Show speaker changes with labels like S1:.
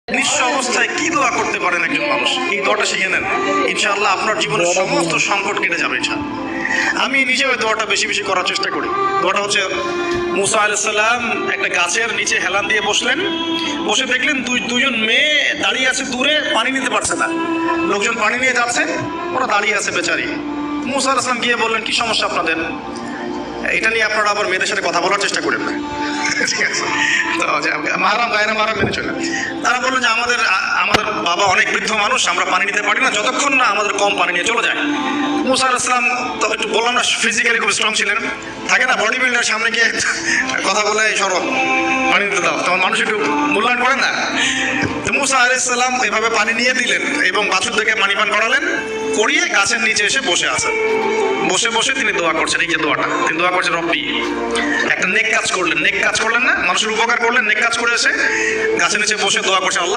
S1: নিঃস্ব অবস্থায় কি দোয়া করতে পারেন একজন মানুষ, এই দোয়াটা শিখে নেন, ইনশাআল্লাহ আপনার জীবনের সমস্ত সংকট কেটে যাবে ইনশাআল্লাহ। আমি নিজে ওই দোয়াটা বেশি বেশি করার চেষ্টা করি। দোয়াটা হচ্ছে, মুসা আলাইহিস সালাম একটা গাছের নিচে হেলান দিয়ে বসলেন, বসে দেখলেন দুইজন মেয়ে দাঁড়িয়ে আছে দূরে, পানি নিতে পারছে না, লোকজন পানি নিয়ে যাচ্ছে, ওরা দাঁড়িয়ে আছে বেচারি। মুসা আলাইহিস সালাম গিয়ে বললেন, কি সমস্যা আপনাদের? এটা নিয়ে আপনারা আবার মেয়েদের সাথে কথা বলার চেষ্টা করেন না, ঠিক আছে? তো মাহারাম গায়না মাহারাম মেনে চলে। তারা বললো যে আমাদের বাবা অনেক বৃদ্ধ মানুষ, আমরা পানি নিতে পারি না যতক্ষণ না আমাদের কম পানি নিয়ে চলে যায়। মুসা আলাইহিস সালাম তো একটু বললাম না, ফিজিক্যালি খুব স্ট্রং ছিলেন, থাকে না বডি বিল্ডার, সামনে গিয়ে কথা বলে এই সরো পানি দিতে দাও, তখন মানুষ একটু মূল্যায়ন করে না। তো মুসা আলাইহিস সালাম এভাবে পানি নিয়ে দিলেন এবং বাছুর থেকে পানি পান করালেন, করিয়ে গাছের নিচে এসে বসে আছেন। বসে বসে তিনি দোয়া করছেন, এই যে দোয়াটা তিনি দোয়া করছেন, রব্বি, একটা নেক কাজ করলেন, নেক কাজ করলেন না, মানুষের উপকার করলেন, নেক কাজ করে এসে গাছের নিচে বসে দোয়া করছেন,